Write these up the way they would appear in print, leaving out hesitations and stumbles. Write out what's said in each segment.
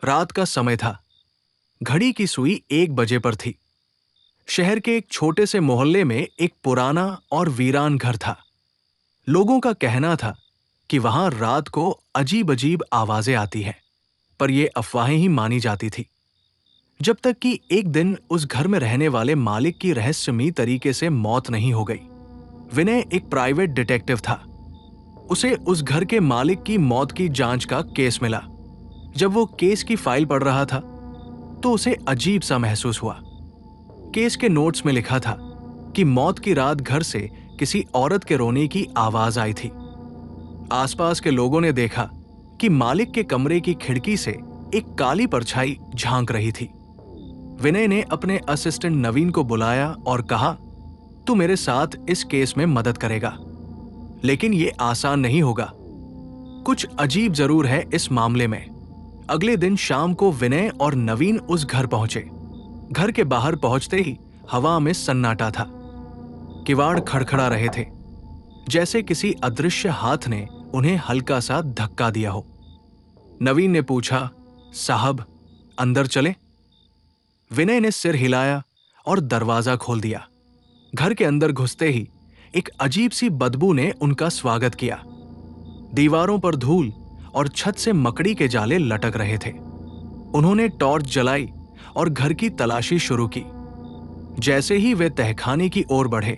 रात का समय था। घड़ी की सुई 1 बजे पर थी। शहर के एक छोटे से मोहल्ले में एक पुराना और वीरान घर था। लोगों का कहना था कि वहां रात को अजीब अजीब आवाजें आती हैं, पर यह अफवाहें ही मानी जाती थी। जब तक कि एक दिन उस घर में रहने वाले मालिक की रहस्यमयी तरीके से मौत नहीं हो गई। विनय एक प्राइवेट डिटेक्टिव था। उसे उस घर के मालिक की मौत की जांच का केस मिला। जब वो केस की फाइल पढ़ रहा था तो उसे अजीब सा महसूस हुआ। केस के नोट्स में लिखा था कि मौत की रात घर से किसी औरत के रोने की आवाज आई थी। आसपास के लोगों ने देखा कि मालिक के कमरे की खिड़की से एक काली परछाई झांक रही थी। विनय ने अपने असिस्टेंट नवीन को बुलाया और कहा, तू मेरे साथ इस केस में मदद करेगा, लेकिन ये आसान नहीं होगा। कुछ अजीब जरूर है इस मामले में। अगले दिन शाम को विनय और नवीन उस घर पहुंचे। घर के बाहर पहुंचते ही हवा में सन्नाटा था। किवाड़ खड़खड़ा रहे थे, जैसे किसी अदृश्य हाथ ने उन्हें हल्का सा धक्का दिया हो। नवीन ने पूछा, साहब अंदर चले? विनय ने सिर हिलाया और दरवाजा खोल दिया। घर के अंदर घुसते ही एक अजीब सी बदबू ने उनका स्वागत किया। दीवारों पर धूल और छत से मकड़ी के जाले लटक रहे थे। उन्होंने टॉर्च जलाई और घर की तलाशी शुरू की। जैसे ही वे तहखाने की ओर बढ़े,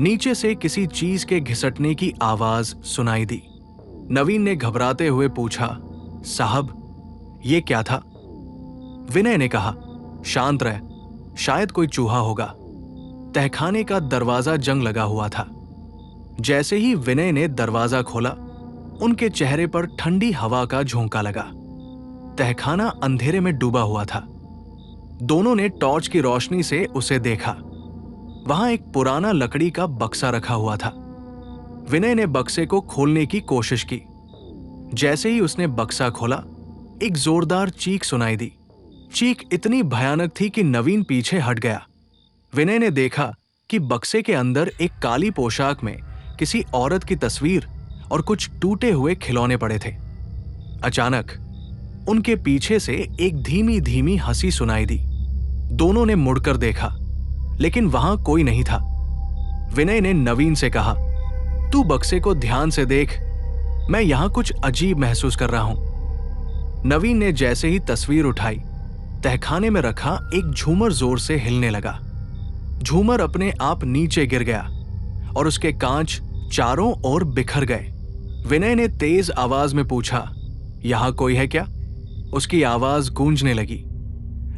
नीचे से किसी चीज के घिसटने की आवाज सुनाई दी। नवीन ने घबराते हुए पूछा, साहब ये क्या था? विनय ने कहा, शांत रह, शायद कोई चूहा होगा। तहखाने का दरवाजा जंग लगा हुआ था। जैसे ही विनय ने दरवाजा खोला, उनके चेहरे पर ठंडी हवा का झोंका लगा। तहखाना अंधेरे में डूबा हुआ था। दोनों ने टॉर्च की रोशनी से उसे देखा। वहां एक पुराना लकड़ी का बक्सा रखा हुआ था। विनय ने बक्से को खोलने की कोशिश की। जैसे ही उसने बक्सा खोला, एक जोरदार चीख सुनाई दी। चीख इतनी भयानक थी कि नवीन पीछे हट गया। विनय ने देखा कि बक्से के अंदर एक काली पोशाक में किसी औरत की तस्वीर और कुछ टूटे हुए खिलौने पड़े थे। अचानक उनके पीछे से एक धीमी धीमी हंसी सुनाई दी। दोनों ने मुड़कर देखा, लेकिन वहां कोई नहीं था। विनय ने नवीन से कहा, तू बक्से को ध्यान से देख, मैं यहां कुछ अजीब महसूस कर रहा हूं। नवीन ने जैसे ही तस्वीर उठाई, तहखाने में रखा एक झूमर जोर से हिलने लगा। झूमर अपने आप नीचे गिर गया और उसके कांच चारों ओर बिखर गए। विनय ने तेज आवाज में पूछा, यहां कोई है क्या? उसकी आवाज गूंजने लगी,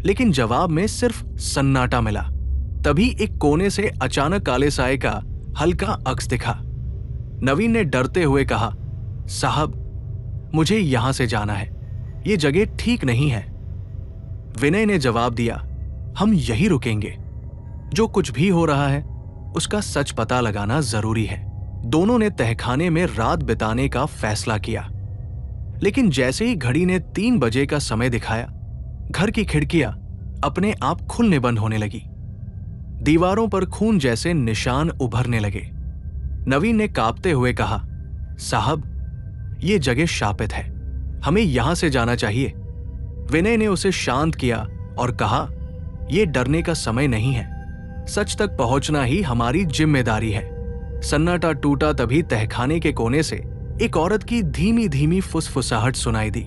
लेकिन जवाब में सिर्फ सन्नाटा मिला। तभी एक कोने से अचानक काले साए का हल्का अक्स दिखा। नवीन ने डरते हुए कहा, साहब मुझे यहां से जाना है, ये जगह ठीक नहीं है। विनय ने जवाब दिया, हम यहीं रुकेंगे। जो कुछ भी हो रहा है उसका सच पता लगाना जरूरी है। दोनों ने तहखाने में रात बिताने का फैसला किया। लेकिन जैसे ही घड़ी ने 3 बजे का समय दिखाया, घर की खिड़कियां अपने आप खुलने बंद होने लगी। दीवारों पर खून जैसे निशान उभरने लगे। नवीन ने कांपते हुए कहा, साहब ये जगह शापित है, हमें यहां से जाना चाहिए। विनय ने उसे शांत किया और कहा, यह डरने का समय नहीं है, सच तक पहुंचना ही हमारी जिम्मेदारी है। सन्नाटा टूटा तभी तहखाने के कोने से एक औरत की धीमी धीमी फुसफुसाहट सुनाई दी।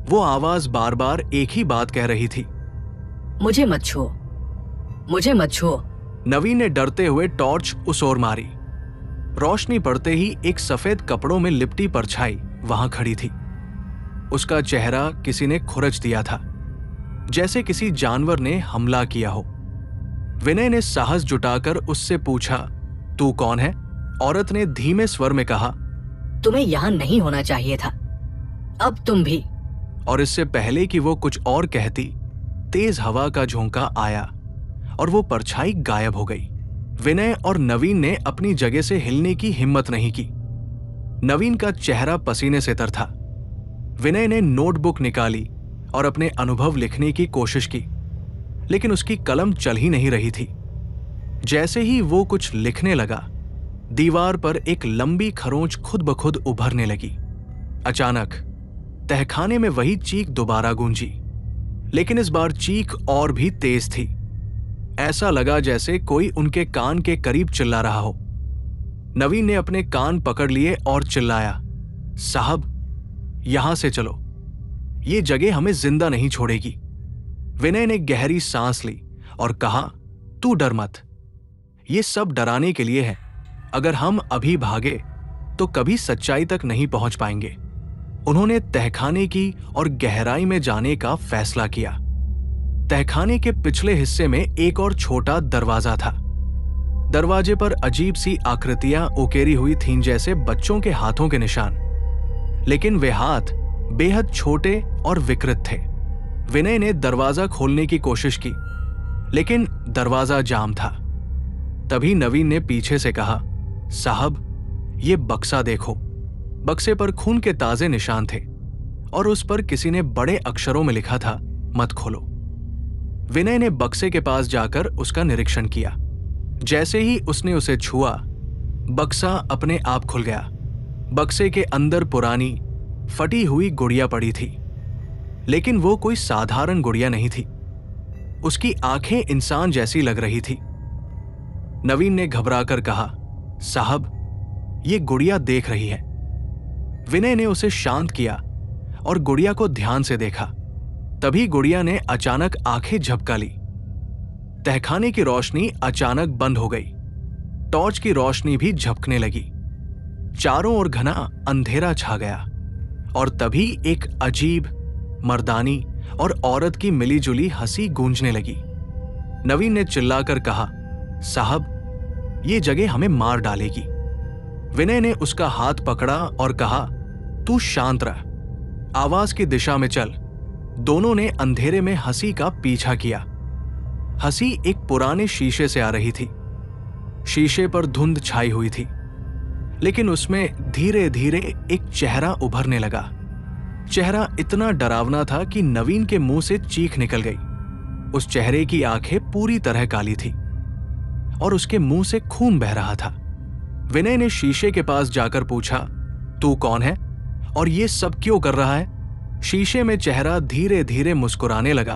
वो आवाज बार बार एक ही बात कह रही थी, मुझे मत छुओ, मुझे मत छुओ। नवीन ने डरते हुए टॉर्च उस ओर मारी। रोशनी पड़ते ही एक सफेद कपड़ों में लिपटी परछाई वहां खड़ी थी। उसका चेहरा किसी ने खुरच दिया था, जैसे किसी जानवर ने हमला किया हो। विनय ने साहस जुटाकर उससे पूछा, तू कौन है? औरत ने धीमे स्वर में कहा, तुम्हें यहां नहीं होना चाहिए था, अब तुम भी। और इससे पहले कि वो कुछ और कहती, तेज हवा का झोंका आया और वो परछाई गायब हो गई। विनय और नवीन ने अपनी जगह से हिलने की हिम्मत नहीं की। नवीन का चेहरा पसीने से तर था। विनय ने नोटबुक निकाली और अपने अनुभव लिखने की कोशिश की, लेकिन उसकी कलम चल ही नहीं रही थी। जैसे ही वो कुछ लिखने लगा, दीवार पर एक लंबी खरोंच खुद ब खुद उभरने लगी। अचानक तहखाने में वही चीख दोबारा गूंजी, लेकिन इस बार चीख और भी तेज थी। ऐसा लगा जैसे कोई उनके कान के करीब चिल्ला रहा हो। नवीन ने अपने कान पकड़ लिए और चिल्लाया, साहब, यहां से चलो, ये जगह हमें जिंदा नहीं छोड़ेगी। विनय ने गहरी सांस ली और कहा, तू डर मत, ये सब डराने के लिए है। अगर हम अभी भागे तो कभी सच्चाई तक नहीं पहुंच पाएंगे। उन्होंने तहखाने की और गहराई में जाने का फैसला किया। तहखाने के पिछले हिस्से में एक और छोटा दरवाजा था। दरवाजे पर अजीब सी आकृतियां उकेरी हुई थीं, जैसे बच्चों के हाथों के निशान, लेकिन वे हाथ बेहद छोटे और विकृत थे। विनय ने दरवाजा खोलने की कोशिश की, लेकिन दरवाजा जाम था। तभी नवीन ने पीछे से कहा, साहब, ये बक्सा देखो। बक्से पर खून के ताजे निशान थे और उस पर किसी ने बड़े अक्षरों में लिखा था, मत खोलो। विनय ने बक्से के पास जाकर उसका निरीक्षण किया। जैसे ही उसने उसे छुआ, बक्सा अपने आप खुल गया। बक्से के अंदर पुरानी फटी हुई गुड़िया पड़ी थी, लेकिन वो कोई साधारण गुड़िया नहीं थी। उसकी आंखें इंसान जैसी लग रही थी। नवीन ने घबराकर कहा, साहब, ये गुड़िया देख रही है। विनय ने उसे शांत किया और गुड़िया को ध्यान से देखा। तभी गुड़िया ने अचानक आंखें झपका ली। तहखाने की रोशनी अचानक बंद हो गई। टॉर्च की रोशनी भी झपकने लगी। चारों ओर घना अंधेरा छा गया और तभी एक अजीब, मर्दानी और औरत की मिलीजुली हंसी गूंजने लगी। नवीन ने चिल्लाकर कहा, साहब, ये जगह हमें मार डालेगी। विनय ने उसका हाथ पकड़ा और कहा, तू शांत रह, आवाज की दिशा में चल। दोनों ने अंधेरे में हंसी का पीछा किया। हंसी एक पुराने शीशे से आ रही थी। शीशे पर धुंध छाई हुई थी, लेकिन उसमें धीरे धीरे एक चेहरा उभरने लगा। चेहरा इतना डरावना था कि नवीन के मुंह से चीख निकल गई। उस चेहरे की आंखें पूरी तरह काली थी और उसके मुंह से खून बह रहा था। विनय ने शीशे के पास जाकर पूछा, तू कौन है और ये सब क्यों कर रहा है? शीशे में चेहरा धीरे धीरे मुस्कुराने लगा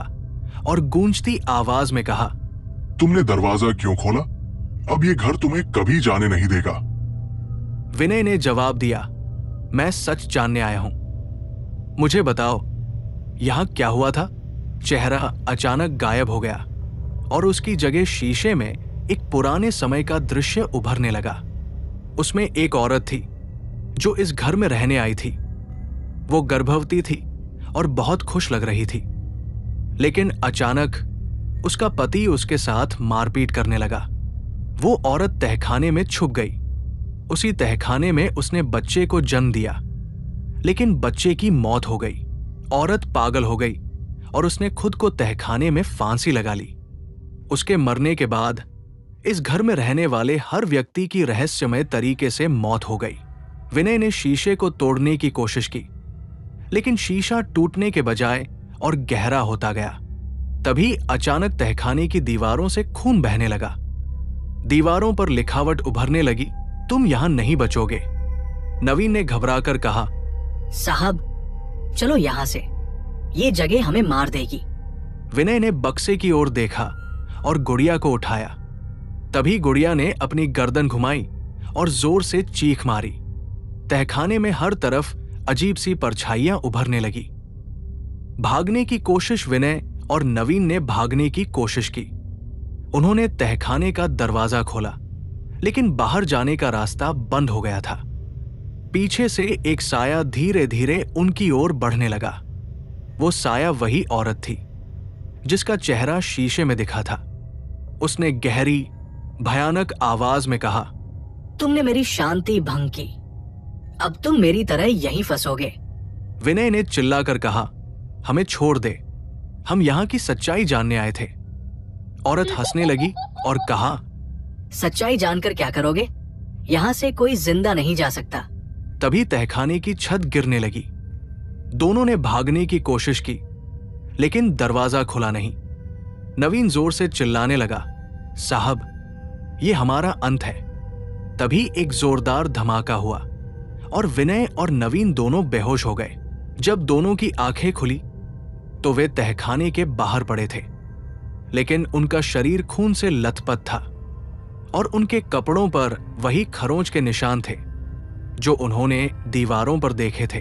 और गूंजती आवाज में कहा, तुमने दरवाजा क्यों खोला? अब ये घर तुम्हें कभी जाने नहीं देगा। विनय ने जवाब दिया, मैं सच जानने आया हूं। मुझे बताओ, यहां क्या हुआ था? चेहरा अचानक गायब हो गया और उसकी जगह शीशे में एक पुराने समय का दृश्य उभरने लगा। उसमें एक औरत थी जो इस घर में रहने आई थी। वो गर्भवती थी और बहुत खुश लग रही थी, लेकिन अचानक उसका पति उसके साथ मारपीट करने लगा। वो औरत तहखाने में छुप गई। उसी तहखाने में उसने बच्चे को जन्म दिया, लेकिन बच्चे की मौत हो गई। औरत पागल हो गई और उसने खुद को तहखाने में फांसी लगा ली। उसके मरने के बाद इस घर में रहने वाले हर व्यक्ति की रहस्यमय तरीके से मौत हो गई। विनय ने शीशे को तोड़ने की कोशिश की, लेकिन शीशा टूटने के बजाय और गहरा होता गया। तभी अचानक तहखाने की दीवारों से खून बहने लगा। दीवारों पर लिखावट उभरने लगी, तुम यहां नहीं बचोगे। नवीन ने घबराकर कहा, साहब, चलो यहां से, ये जगह हमें मार देगी। विनय ने बक्से की ओर देखा और गुड़िया को उठाया। तभी गुड़िया ने अपनी गर्दन घुमाई और जोर से चीख मारी। तहखाने में हर तरफ अजीब सी परछाइयां उभरने लगी। भागने की कोशिश विनय और नवीन ने भागने की कोशिश की। उन्होंने तहखाने का दरवाजा खोला, लेकिन बाहर जाने का रास्ता बंद हो गया था। पीछे से एक साया धीरे धीरे उनकी ओर बढ़ने लगा। वो साया वही औरत थी जिसका चेहरा शीशे में दिखा था। उसने गहरी, भयानक आवाज में कहा, तुमने मेरी शांति भंग की, अब तुम मेरी तरह यहीं फंसोगे। विनय ने चिल्लाकर कहा, हमें छोड़ दे, हम यहां की सच्चाई जानने आए थे। औरत हंसने लगी और कहा, सच्चाई जानकर क्या करोगे? यहां से कोई जिंदा नहीं जा सकता। तभी तहखाने की छत गिरने लगी। दोनों ने भागने की कोशिश की, लेकिन दरवाजा खुला नहीं। नवीन जोर से चिल्लाने लगा, साहब, ये हमारा अंत है। तभी एक जोरदार धमाका हुआ और विनय और नवीन दोनों बेहोश हो गए। जब दोनों की आंखें खुली तो वे तहखाने के बाहर पड़े थे, लेकिन उनका शरीर खून से लथपथ था और उनके कपड़ों पर वही खरोंच के निशान थे जो उन्होंने दीवारों पर देखे थे।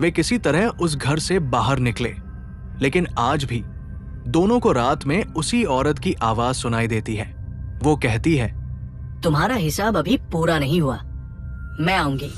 वे किसी तरह उस घर से बाहर निकले, लेकिन आज भी दोनों को रात में उसी औरत की आवाज सुनाई देती है। वो कहती है, तुम्हारा हिसाब अभी पूरा नहीं हुआ, मैं आऊंगी।